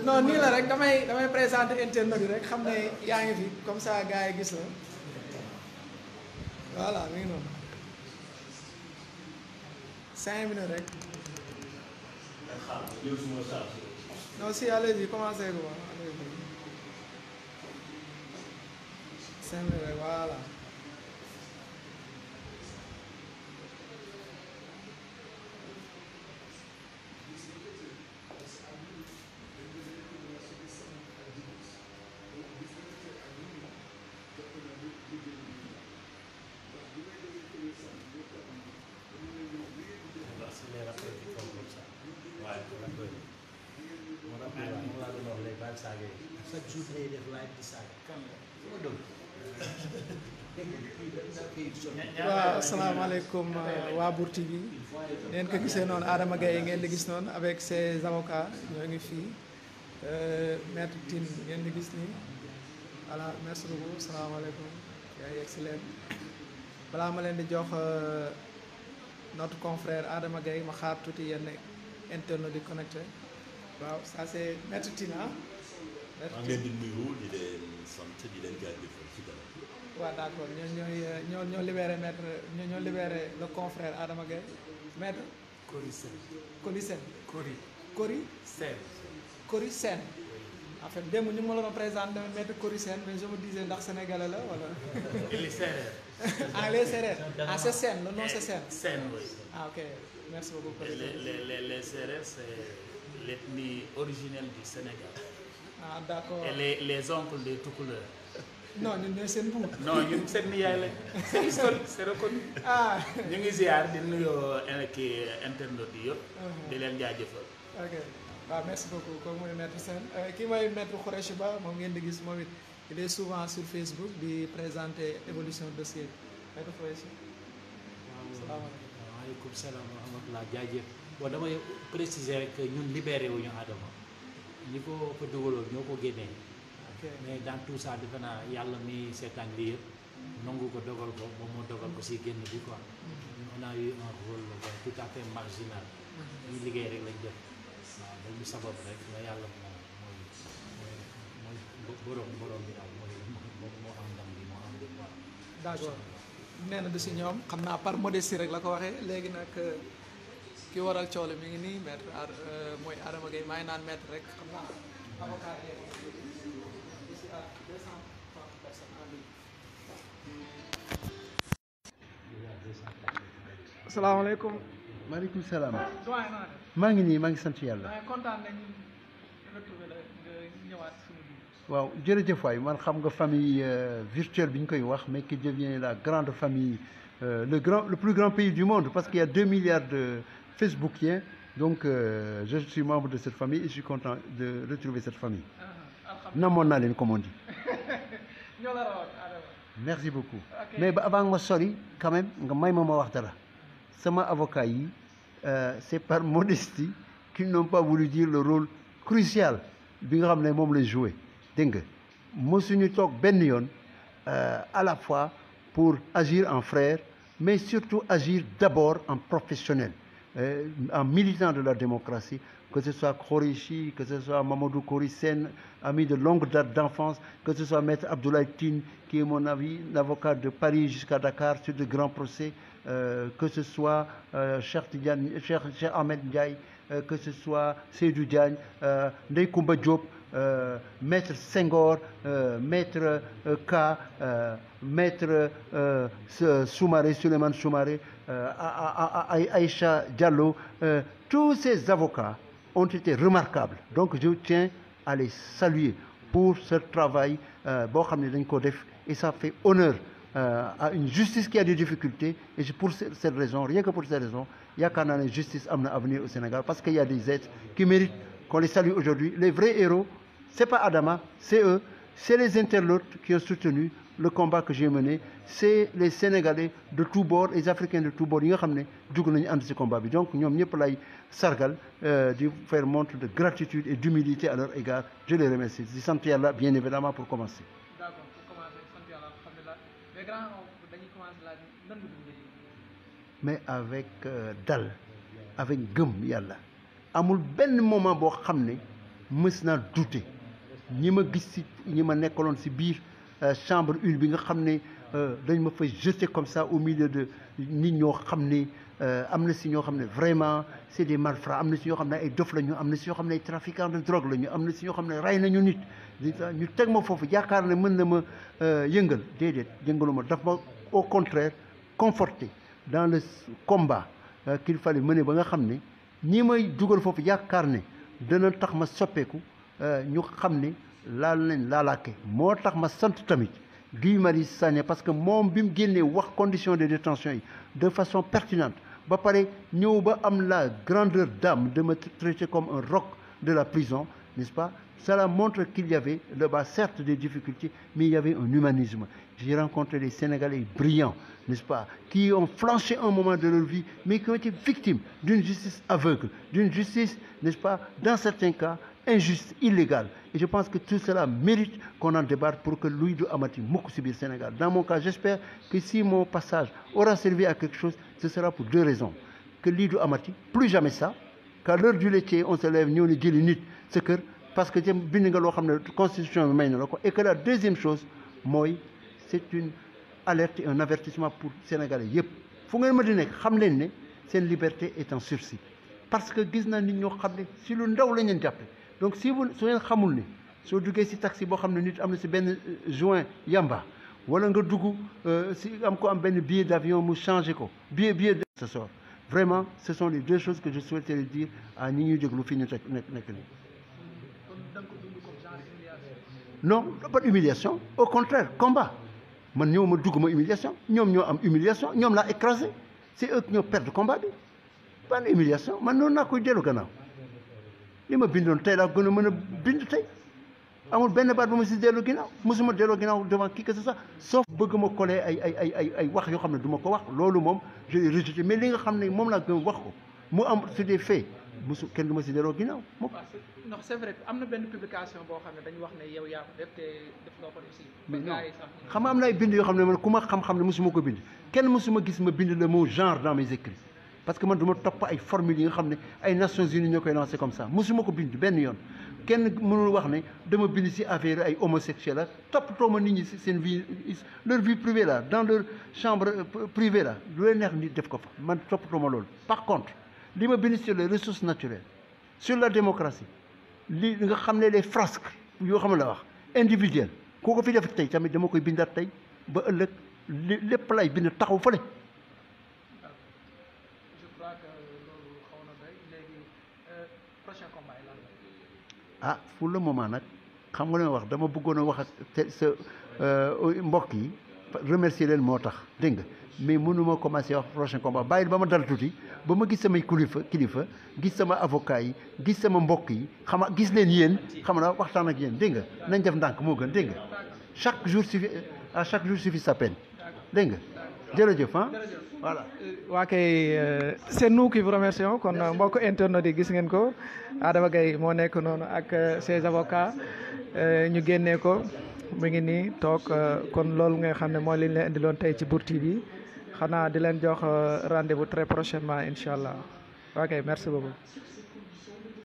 non nii la rek damay présenter internet yi rek xam ne yaa ngi fi comme ça gars yi gis la voilà mi ngi noonu 5 minutes rek. non si allez-y commencez quoi allez-y 5 minutes rek voilà. chaque jour day def live di saaga kan la ma doon waaw asalaamaaleykum waa Bour TV ngeen ko gisee noonu Adama Gaye ngeen di gis noonu avec ses avocats ñoo ngi fii maître Tine ngeen di gis nii voilà merci beaucoup asalaamaaleykum yaa ngi yegg si leen balaa ma leen di jox notre confrère Adama Gaye ma xaar tuuti yenn internet di connecté waaw ça c'est maître Tine ah. maa ngi leen di nuyu di leen sant di leen jaajëfal ci dara. waaw d'accord ñoo libéré maître ñoo libéré le confrère Adama Gaye maître. Cory Sène. Cory Sène. Cory Sène. Cory Sène. en fait démb ñu ma la doon présenté maître Cory Sène mais je me disais ndax sénégalais la wala. il est séeréer. ah il est séeréer. ah c'est Sène le nom c'est Sène. Sène oui. ah ok merci beaucoup. les Sérères c'est l'ethnie originelle du Sénégal. ah d'accord et les oncles des Toucouleurs. non ñun ñooy seen buur. non ñun seen nijaay lañ. c'est historique c'est reconnu. ah ñu ngi ziar di nuyoo kii internautes yi yëpp. di leen jaajëfal. ok waaw merci beaucoup kooku mooy maître Sène kii mooy maître Khoureyssi Ba moom ngeen di gis moom it il est souvent sur Facebook di présenter évolution dossier maître Khoureyssi. waaw salaamaaleykum. waaleykum salaam wa rahmatulah jaajëf. bon damay préciser rek ñun libéré wuñu Adama ñi ko fa dugaloon ñoo ko génnee. mais dans tout ça defe naa yàlla mi seetaan lii yëpp nangu ko dogal ko moom moo dogal ko si génn bi quoi. on a eu un rôle tout à fait marginal. ñu liggéey rek lañ def waaw dañu sabab rek la yàlla mooy borom bi daal moo am ndam bi moo am ndam. d'accord nee na du si ñoom xam naa par modestie rek la ko waxee léegi nag ki waral coole mi ngi nii maître mooy Adama Gaye maa ngi naan maître rek xam naa avocat asalaamaaleykum. maaleykum salaam. doyen naa maa ngi nii maa ngi sant yàlla. def kontaan nañu retrouver la nga ñëwaat suñu biir. waaw jërëjëf waay man xam nga famille virtuelle bi ñu koy wax mais qui devient la grande famille le plus grand pays du monde parce qu'il y a 2 milliards de Facebookiens donc je suis membre de cette famille et je suis content de retrouver cette famille. namoon naa leen comme on dit. ñoo la rawat Adama. merci beaucoup. Ok. mais ba avant ma sori quand même nga may ma wax dara sama avocat yi c'est par modestie qu'ils n'ont pas voulu dire le rôle crucial bi nga xam ne moom lay joué dégg nga mosuñu toog benn yoon à la fois pour agir en frère mais surtout agir d'abord en professionnel en militant de la démocratie que ce soit Khoureyssi, que ce soit Mamadou Cory Sène, ami de longue date d'enfance, que ce soit Maître Abdoulaye Tine, qui est mon avis, l'avocat de Paris jusqu'à Dakar sur de grands procès, que ce soit Cheikh Ahmed Ndiaye, que ce soit Seydou Diagne, Ndeye Koumba Diop, Maître Senghor, Maître Ka, Maître Soumaré, Souleymane Soumaré, Aïcha Diallo, tous ces avocats ont été remarquables. Donc je tiens à les saluer pour ce travail boo xam ne dañ ko def et ça fait honneur à une justice qui a des difficultés et pour cette raison, rien que pour cette raison, yaakaar naa ne justice am na avenir au Sénégal parce qu'il y a des êtres qui méritent qu'on les salue aujourd'hui. Les vrais héros, c'est pas Adama, c'est eux, c'est les internautes qui ont soutenu le combat que j'ai mené, c'est les Sénégalais de tous bords, les Africains de tous bords yi nga xam ne dugg nañu ànd ci combat bi donc ñoom ñëpp lay sargal di faire montre de gratitude et d'humilité à leur égard. Je les remercie di sant yàlla bien évidemment pour commencer. D'accord, pour commencer sant yàlla alhamdulilah mais grand dañuy commencer laaj nan nga dundee. mais avec dal avec gëm yàlla amul benn moment boo xam ne mës naa douter ñi ma gis si ñi ma nekkaloon si biir chambre une bi nga xam ne dañ ma fa jeter comme ça au milieu de nit ñoo xam ne am na si ñoo xam ne vraiment c'est des malfrats am na si ñoo xam ne ay dof la ñu am na si ñoo xam ne ay trafiquants de drogue la ñu am na si ñoo xam ne rey nañu nit ñu teg ma foofu yaakaar ne mën na ma yëngal déedéet yëngaluma daf ma au contraire conforté dans le combat qu'il fallait mener ba nga xam ne ñi may dugal foofu yaakaar ne dana tax ma soppeeku ñu xam ne laal nañ laalaake moo tax ma sant tamit Guy Marius Sagna parce que moom bi mu génnee wax conditions de détention yi de façon pertinente ba pare ñëw ba am la grandeur d'âme de me traiter comme un roc de la prison, n'est-ce pas? Cela montre qu'il y avait là-bas certes des difficultés, mais il y avait un humanisme. J'ai rencontré des Sénégalais brillants, n'est-ce pas, qui ont flanché un moment de leur vie, mais qui ont été victimes d'une justice aveugle, d'une justice, n'est-ce pas, dans certains cas, injuste, illégale. Et je pense que tout cela mérite qu'on en débatte pour que Louis du Amati mukk si biir Sénégal. Dans mon cas, j'espère que si mon passage aura servi à quelque chose, ce sera pour deux raisons. Que Louis du Amati, plus jamais ça, qu'à l'heure du laitier, on se lève, nous, jëli nit sa kër, parce que bind nga loo xam ne constitution bi may na la ko. Et que la deuxième chose mooy c'est une alerte et un avertissement pour Sénégalais yëpp. Fu ngeen ma di nekk xam leen ne seen liberté est en sursis. Parce que gis naa nit ñoo xam ne si lu ndaw lañ leen jàppe. Donc si vous su ngeen xamul ne soo duggee si taxi boo xam ne nit am na si benn joint yamba wala nga dugg si am ko am benn billet d'avion mu changé ko billet de ce sort. Vraiment, ce sont les deux choses que je souhaiterais dire à ñi ñuy déglu fi ñu nekk nii. Non, pas d'humiliation. Au contraire, combat. Man ñëw ma dugg ma humiliation ñoom ñoo am humiliation ñoom laa écrasé c'est eux qui ñoo perdre combat bi pas humiliation man noonu naa koy dellu gannaaw li ma bindoon tey laa gën a mën a bind tey amul benn baat ba ma si dellu ginnaaw mosuma delloo ginnaaw devant qui que ce soit sauf bëgg ma coller ay wax yoo xam ne du ma ko wax loolu moom je l'ai rejeté mais li nga xam ne moom laa gën wax ko mu am sur des faits mosu kenn du ma si delloo ginnaaw moom. non c'est vrai am na benn publication boo xam ne dañu wax ne yow yaa ko def te def nga ko aussi. mais non xam nga am na ay bind yoo xam ne man ku ma xam-xam ne mosuma ko bind kenn mosuma gis ma bind le mot genre dans mes écrits parce que man du ma topp ay formules yi nga xam ne ay Nations Unies ñoo koy lancé comme ça mosuma ko bind benn yoon. kenn mënul wax ne dama bind ci affaire ay homosexuels la toppatoo ma nit ñi ci seen vie leur vie privée là dans leur chambre privée là lu leen neex nit def ko fa man toppatoo ma loolu. Par contre li ma bind sur les ressources naturelles sur la démocratie li nga xam ne les frasques yoo xam ne la wax individuelles koo ko fi def tey tamit dama koy bindaat tey ba ëllëg lépp lay bind taxaw fële. Ah pour le moment nag xam nga li ma wax dama bëggoon a wax ak sa mbokk yi remercier leen moo tax dégg nga mais mënuma commencer wax prochain combat bàyyil ba ma dal tuuti ba ma gis samay kilifa gis sama avocat yi gis sama mbokk yi xam nga gis leen yéen xam na waxtaan ak yéen dégg nga nañ def ndànk moo gën dégg nga chaque jour suffit sa peine dégg nga jërëjëf ah voilà. waa kay c'est nous qui vous remercions kon mbokk internautes yi gis ngeen ko Adama Gaye moo nekk noonu ak ses avocats ñu génnee ko mu ngi nii toog kon loolu nga xam ne moo leen leen indiloon tey ci Bour TV xanaa di leen jox rendez-vous très prochainement incha allah waa kay merci beaucoup.